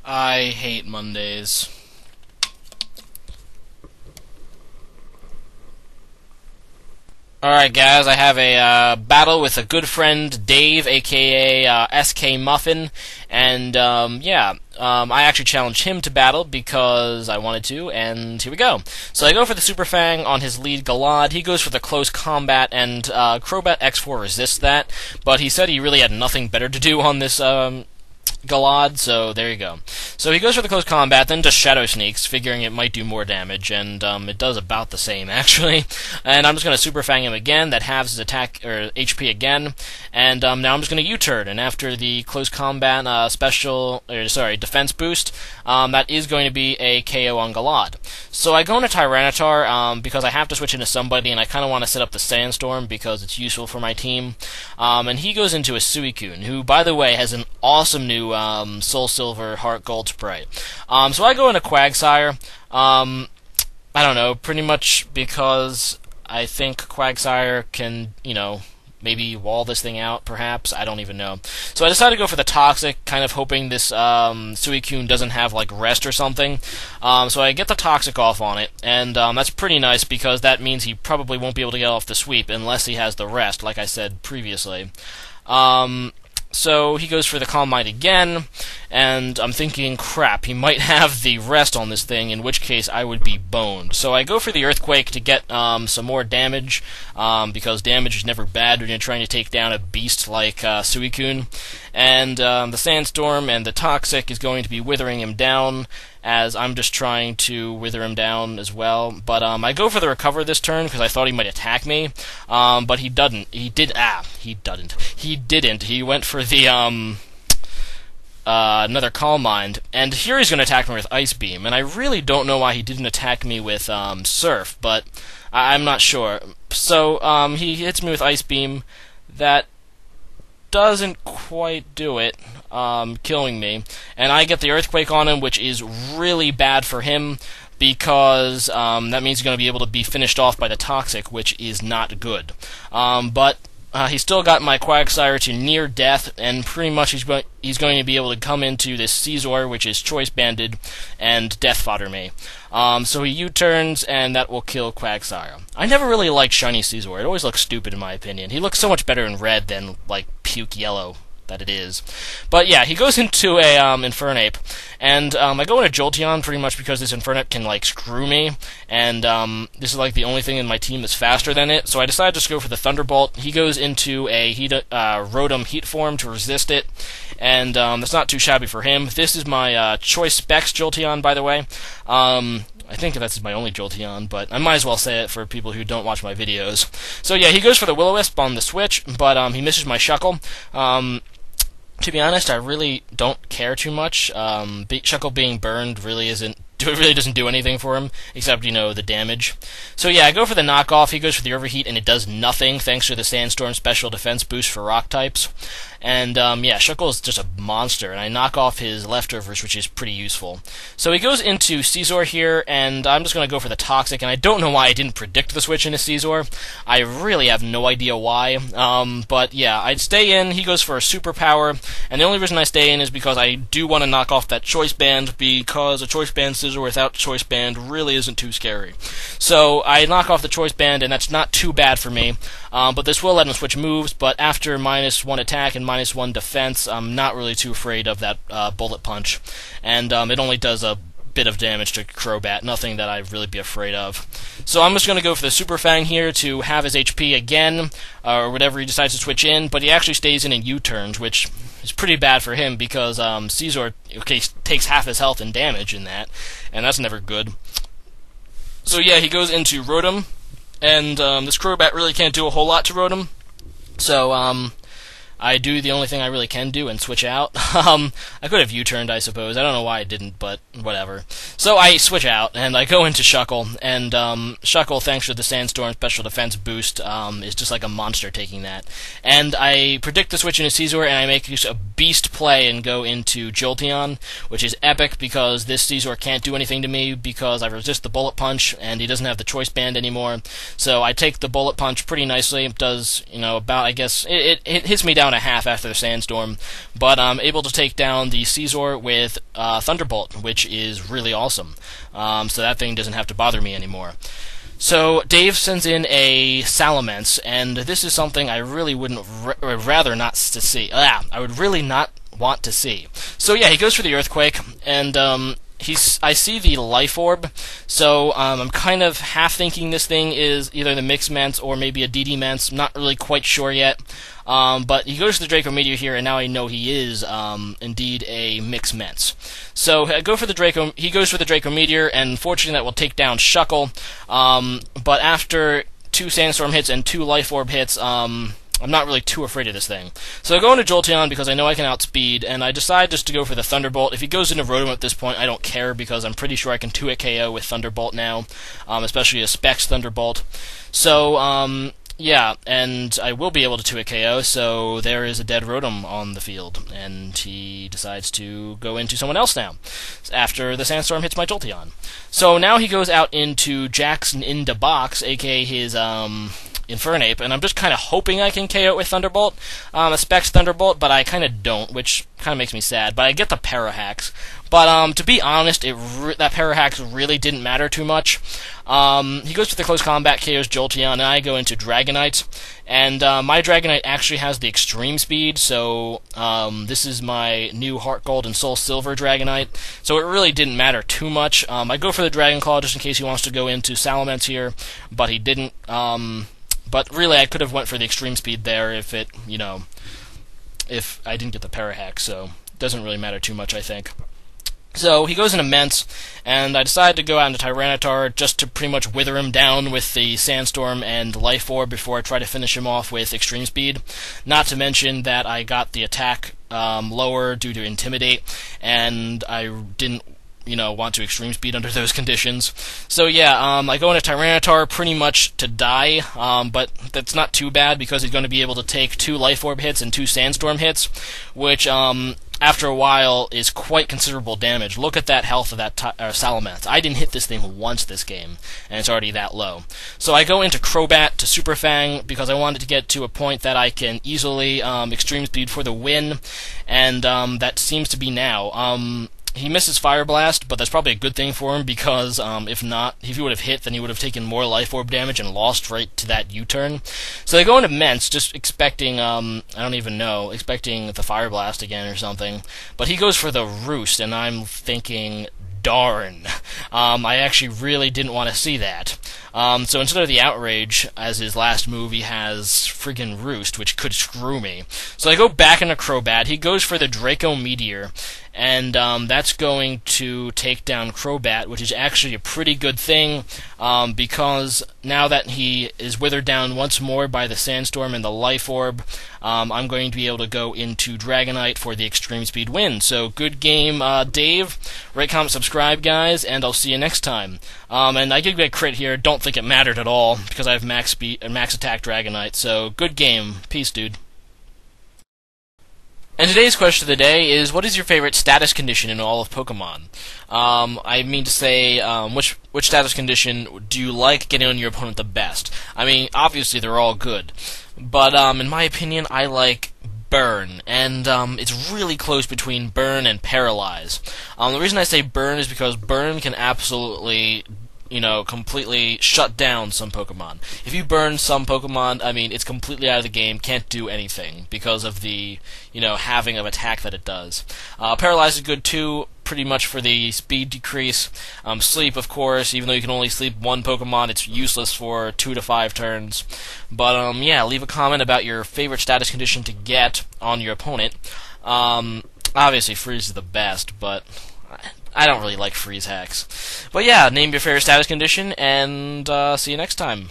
I hate Mondays. Alright guys, I have a battle with a good friend, Dave, aka SKMuffin, and I actually challenged him to battle because I wanted to, and here we go. So I go for the Super Fang on his lead Galad. He goes for the close combat, and Crobat X4 resists that, but he said he really had nothing better to do on this Galad, so there you go. So he goes for the close combat, then just Shadow Sneaks, figuring it might do more damage, and it does about the same, actually. And I'm just going to Super Fang him again, that halves his attack, or HP again, and now I'm just going to U-turn, and after the close combat defense boost, that is going to be a KO on Galad. So I go into Tyranitar, because I have to switch into somebody, and I kind of want to set up the Sandstorm, because it's useful for my team, and he goes into a Suicune, who, by the way, has an awesome new Soul Silver Heart Gold Sprite. So I go into Quagsire. I don't know, pretty much because I think Quagsire can, maybe wall this thing out, perhaps. I don't even know. So I decided to go for the Toxic, kind of hoping this Suicune doesn't have, Rest or something. So I get the Toxic off on it, and that's pretty nice because that means he probably won't be able to get off the sweep unless he has the Rest, like I said previously. So he goes for the Calm Mind again, and I'm thinking, crap, he might have the Rest on this thing, in which case I would be boned. So I go for the Earthquake to get some more damage, because damage is never bad when you're trying to take down a beast like Suicune. And the Sandstorm and the Toxic is going to be withering him down, as I'm just trying to wither him down as well. But I go for the Recover this turn because I thought he might attack me, but he didn't. He didn't. He went for the another Calm Mind, and here he's going to attack me with Ice Beam, and I really don't know why he didn't attack me with Surf, but I'm not sure. So he hits me with Ice Beam. That doesn't quite do it, killing me, and I get the Earthquake on him, which is really bad for him, because that means he's going to be able to be finished off by the Toxic, which is not good. But he still got my Quagsire to near death, and pretty much he's going to be able to come into this Scizor, which is Choice Banded, and Death Fodder me. So he U-turns, and that will kill Quagsire. I never really liked Shiny Scizor. It always looks stupid in my opinion. He looks so much better in red than, puke yellow that it is. But yeah, he goes into a Infernape, and I go into Jolteon pretty much because this Infernape can screw me, and this is the only thing in my team that's faster than it, so I decided to just go for the Thunderbolt. He goes into a Rotom Heat Form to resist it, and that's not too shabby for him. This is my Choice Specs Jolteon, by the way. I think that's my only Jolteon, but I might as well say it for people who don't watch my videos. So yeah, he goes for the Will-O-Wisp on the switch, but he misses my Shuckle. To be honest, I really don't care too much. Shuckle being burned really doesn't do anything for him, except, the damage. So yeah, I go for the knockoff, he goes for the Overheat, and it does nothing, thanks to the Sandstorm special defense boost for rock types. And, yeah, Shuckle is just a monster, and I knock off his leftovers, which is pretty useful. So he goes into Scizor here, and I'm just going to go for the Toxic, and I don't know why I didn't predict the switch into Scizor. I really have no idea why. But yeah, I'd stay in, he goes for a Superpower, and the only reason I stay in is because I do want to knock off that Choice Band, because a Choice Band Scizor without Choice Band really isn't too scary. So I knock off the Choice Band, and that's not too bad for me. But this will let him switch moves, but after -1 attack and -1 defense, I'm not really too afraid of that Bullet Punch. And it only does a bit of damage to Crobat, nothing that I'd really be afraid of. So I'm just going to go for the Super Fang here to have his HP again, or whatever he decides to switch in, but he actually stays in and U-turns, which is pretty bad for him because Scizor takes half his health and damage in that, and that's never good. So yeah, he goes into Rotom, and this Crobat really can't do a whole lot to Rotom, so I do the only thing I really can do and switch out. I could have U-turned, I suppose. I don't know why I didn't, but whatever. So I switch out, and I go into Shuckle, and Shuckle, thanks to the Sandstorm special defense boost, is just like a monster taking that. And I predict the switch into Scizor, and I make a beast play and go into Jolteon, which is epic because this Scizor can't do anything to me because I resist the Bullet Punch, and he doesn't have the Choice Band anymore. So I take the Bullet Punch pretty nicely. It does, about, I guess, it hits me down down a half after the Sandstorm, but I'm able to take down the Caesar with Thunderbolt, which is really awesome. So that thing doesn't have to bother me anymore. So Dave sends in a Salamence, and this is something I really would rather not to see. I would really not want to see. So yeah, he goes for the Earthquake, and I see the Life Orb, so I'm kind of half thinking this thing is either the Mix Mence or maybe a DD Mence. I'm not really quite sure yet. But he goes to the Draco Meteor here, and now I know he is indeed a Mix Mence. So I go for the Draco. He goes for the Draco Meteor, and fortunately that will take down Shuckle. But after 2 Sandstorm hits and 2 Life Orb hits, I'm not really too afraid of this thing. So I go into Jolteon because I know I can outspeed, and I decide just to go for the Thunderbolt. If he goes into Rotom at this point, I don't care, because I'm pretty sure I can 2-hit KO with Thunderbolt now, especially a Specs Thunderbolt. So, yeah, and I will be able to 2-hit KO, so there is a dead Rotom on the field, and he decides to go into someone else now, after the Sandstorm hits my Jolteon. So now he goes out into Jackson in the box, aka his, Infernape, and I'm just kind of hoping I can KO it with Thunderbolt, a Specs Thunderbolt, but I kind of don't, which kind of makes me sad. But I get the Parahax. But to be honest, that Parahax really didn't matter too much. He goes for the Close Combat, KOs Jolteon, and I go into Dragonite. And my Dragonite actually has the Extreme Speed, so this is my new Heart Gold and Soul Silver Dragonite. So it really didn't matter too much. I go for the Dragon Claw just in case he wants to go into Salamence here, but he didn't. But really, I could have went for the Extreme Speed there if it, if I didn't get the Parahax, so it doesn't really matter too much, I think. So he goes into Mence, and I decide to go out into Tyranitar just to pretty much wither him down with the Sandstorm and Life Orb before I try to finish him off with Extreme Speed. Not to mention that I got the attack lower due to Intimidate, and I didn't want to Extreme Speed under those conditions. So yeah, I go into Tyranitar pretty much to die, but that's not too bad because he's going to be able to take 2 Life Orb hits and 2 Sandstorm hits, which after a while is quite considerable damage. Look at that health of that Salamence. I didn't hit this thing once this game, and it's already that low. So I go into Crobat to Super Fang because I wanted to get to a point that I can easily Extreme Speed for the win, and that seems to be now. He misses Fire Blast, but that's probably a good thing for him because if he would have hit, then he would have taken more Life Orb damage and lost right to that U-turn. So they go into Mence, just expecting, I don't even know, expecting the Fire Blast again or something. But he goes for the Roost, and I'm thinking, darn. I actually really didn't want to see that. So instead of the Outrage as his last move, he has friggin' Roost, which could screw me. So I go back into Crobat. He goes for the Draco Meteor, and that's going to take down Crobat, which is actually a pretty good thing, because now that he is withered down once more by the Sandstorm and the Life Orb, I'm going to be able to go into Dragonite for the Extreme Speed win. So good game, Dave. Rate, comment, subscribe, guys, and I'll see you next time. And I did get a crit here. Don't think it mattered at all because I have max speed and max attack Dragonite. So good game. Peace, dude. And today's question of the day is, what is your favorite status condition in all of Pokemon? I mean to say, which status condition do you like getting on your opponent the best? I mean, obviously they're all good, but in my opinion, I like Burn, and it's really close between Burn and Paralyze. The reason I say Burn is because Burn can absolutely completely shut down some Pokemon. If you burn some Pokemon, I mean, it's completely out of the game, can't do anything because of the, halving of attack that it does. Paralyze is good too, pretty much for the speed decrease. Sleep, of course, even though you can only sleep one Pokemon, it's useless for 2 to 5 turns. But, yeah, leave a comment about your favorite status condition to get on your opponent. Obviously, Freeze is the best, but I don't really like freeze hacks. But yeah, name your favorite status condition, and see you next time.